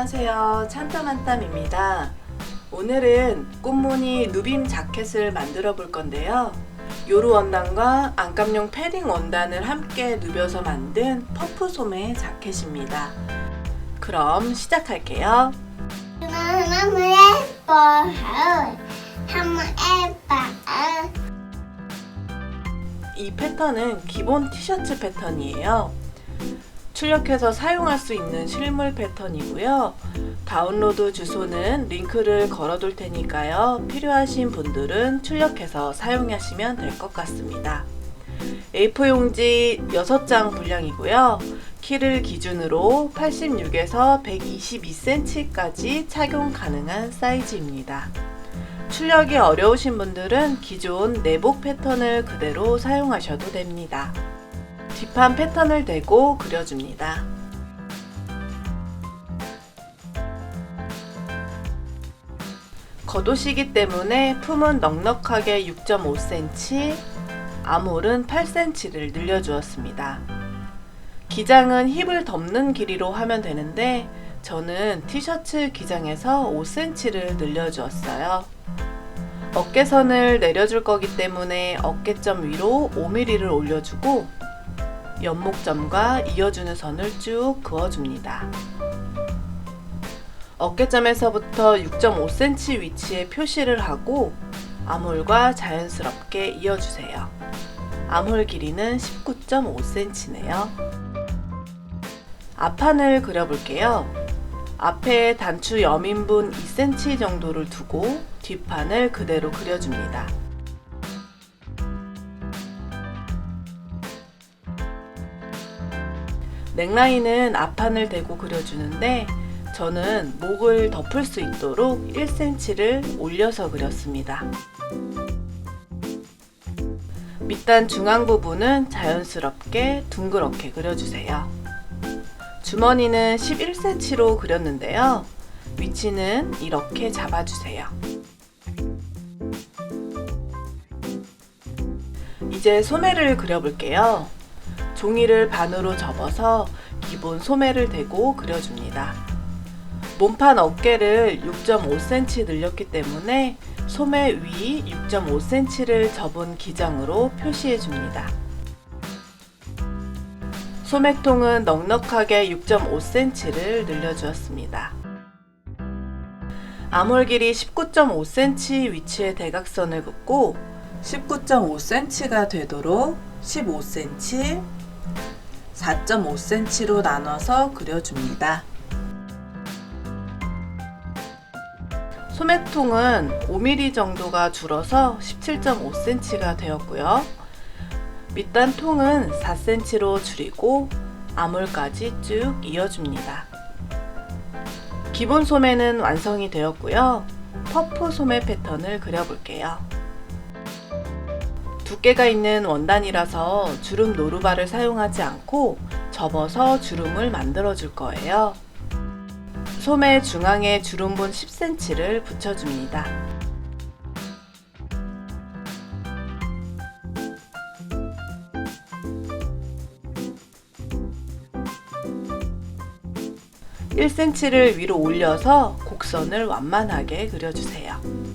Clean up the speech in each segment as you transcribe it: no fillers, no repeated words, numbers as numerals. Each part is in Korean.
안녕하세요. 찬땀한땀입니다. 오늘은 꽃무늬 누빔 자켓을 만들어 볼 건데요. 요루 원단과 안감용 패딩 원단을 함께 누벼서 만든 퍼프 소매 자켓입니다. 그럼 시작할게요. 너무 예뻐. 너무 예뻐. 이 패턴은 기본 티셔츠 패턴이에요. 출력해서 사용할 수 있는 실물 패턴이고요. 다운로드 주소는 링크를 걸어둘 테니까요. 필요하신 분들은 출력해서 사용하시면 될 것 같습니다. A4 용지 6장 분량이고요. 키를 기준으로 86에서 122cm까지 착용 가능한 사이즈입니다. 출력이 어려우신 분들은 기존 내복 패턴을 그대로 사용하셔도 됩니다. 뒷판 패턴을 대고 그려줍니다. 겉옷이기 때문에 품은 넉넉하게 6.5cm, 아몰은 8cm를 늘려주었습니다. 기장은 힙을 덮는 길이로 하면 되는데 저는 티셔츠 기장에서 5cm를 늘려주었어요. 어깨선을 내려줄 거기 때문에 어깨점 위로 5mm를 올려주고 연목점과 이어주는 선을 쭉 그어줍니다. 어깨점에서부터 6.5cm 위치에 표시를 하고 아몰과 자연스럽게 이어주세요. 아몰 길이는 19.5cm네요. 앞판을 그려볼게요. 앞에 단추 여민분 2cm 정도를 두고 뒷판을 그대로 그려줍니다. 넥라인은 앞판을 대고 그려주는데 저는 목을 덮을 수 있도록 1cm를 올려서 그렸습니다. 밑단 중앙 부분은 자연스럽게 둥그렇게 그려주세요. 주머니는 11cm로 그렸는데요. 위치는 이렇게 잡아주세요. 이제 소매를 그려볼게요. 종이를 반으로 접어서 기본 소매를 대고 그려줍니다. 몸판 어깨를 6.5cm 늘렸기 때문에 소매 위 6.5cm를 접은 기장으로 표시해줍니다. 소매통은 넉넉하게 6.5cm를 늘려주었습니다. 아몰 길이 19.5cm 위치에 대각선을 긋고 19.5cm가 되도록 15cm, 4.5cm로 나눠서 그려줍니다. 소매통은 5mm 정도가 줄어서 17.5cm가 되었고요. 밑단 통은 4cm로 줄이고 아몰까지 쭉 이어줍니다. 기본 소매는 완성이 되었고요. 퍼프 소매 패턴을 그려볼게요. 두께가 있는 원단이라서 주름 노루발을 사용하지 않고 접어서 주름을 만들어 줄 거예요. 소매 중앙에 주름분 10cm를 붙여줍니다. (1cm를) 위로 올려서 곡선을 완만하게 그려주세요.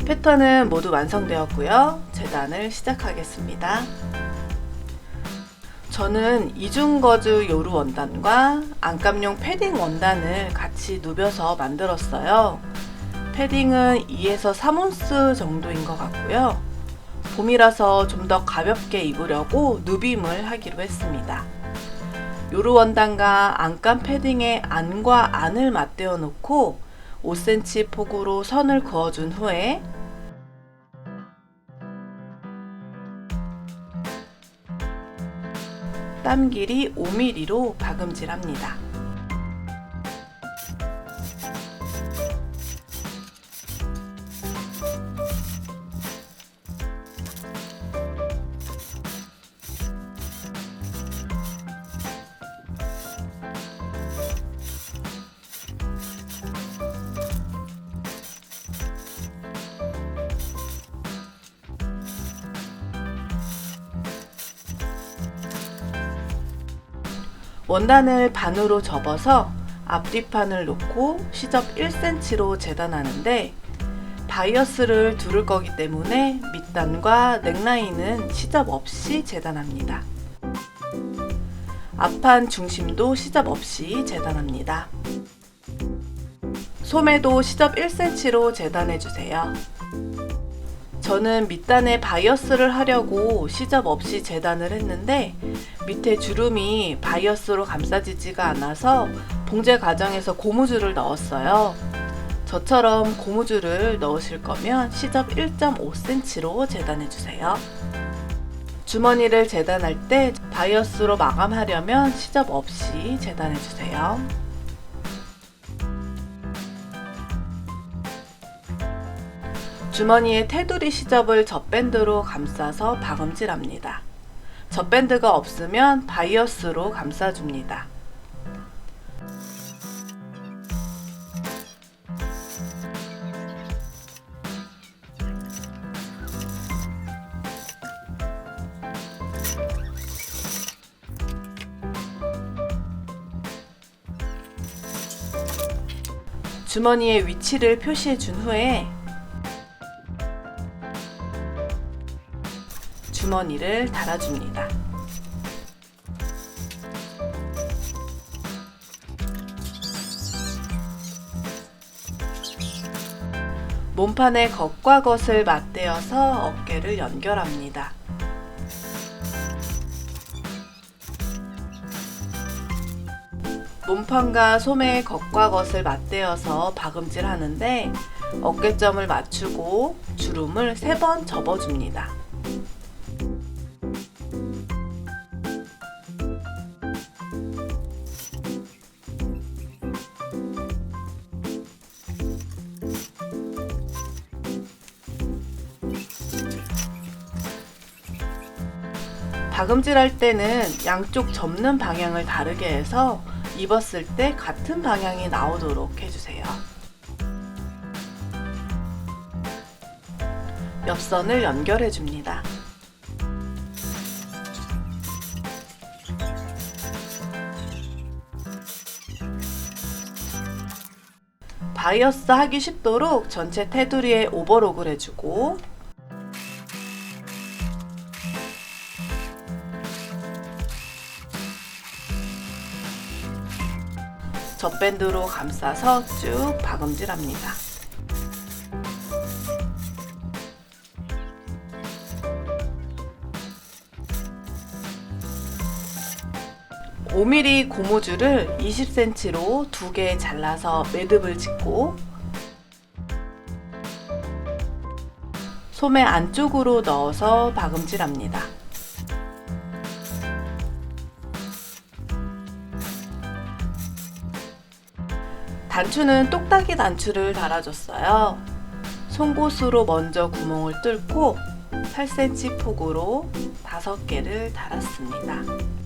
패턴은 모두 완성되었고요. 재단을 시작하겠습니다. 저는 이중거즈 요루 원단과 안감용 패딩 원단을 같이 누벼서 만들었어요. 패딩은 2에서 3온스 정도인 것 같고요. 봄이라서 좀 더 가볍게 입으려고 누빔을 하기로 했습니다. 요루 원단과 안감 패딩의 안과 안을 맞대어 놓고 5cm 폭으로 선을 그어준 후에 땀 길이 5mm로 박음질합니다. 원단을 반으로 접어서 앞뒤판을 놓고 시접 1cm로 재단하는데 바이어스를 두를 거기 때문에 밑단과 넥라인은 시접 없이 재단합니다. 앞판 중심도 시접 없이 재단합니다. 소매도 시접 1cm로 재단해 주세요. 저는 밑단에 바이어스를 하려고 시접 없이 재단을 했는데 밑에 주름이 바이어스로 감싸지지가 않아서 봉제 과정에서 고무줄을 넣었어요. 저처럼 고무줄을 넣으실 거면 시접 1.5cm로 재단해 주세요. 주머니를 재단할 때 바이어스로 마감하려면 시접 없이 재단해 주세요. 주머니에 테두리 시접을 젖밴드로 감싸서 박음질합니다. 젖밴드가 없으면 바이어스로 감싸줍니다. 주머니의 위치를 표시해 준 후에 주머니를 달아줍니다. 몸판의 겉과 겉을 맞대어서 어깨를 연결합니다. 몸판과 소매의 겉과 겉을 맞대어서 박음질 하는데 어깨점을 맞추고 주름을 3번 접어줍니다. 박음질 할 때는 양쪽 접는 방향을 다르게 해서 입었을 때 같은 방향이 나오도록 해주세요. 옆선을 연결해 줍니다. 바이어스 하기 쉽도록 전체 테두리에 오버록을 해주고 젖밴드로 감싸서 쭉 박음질합니다. (5mm) 고무줄을 20cm로 2개 잘라서 매듭을 짓고 소매 안쪽으로 넣어서 박음질합니다. 단추는 똑딱이 단추를 달아줬어요. 송곳으로 먼저 구멍을 뚫고 8cm 폭으로 5개를 달았습니다.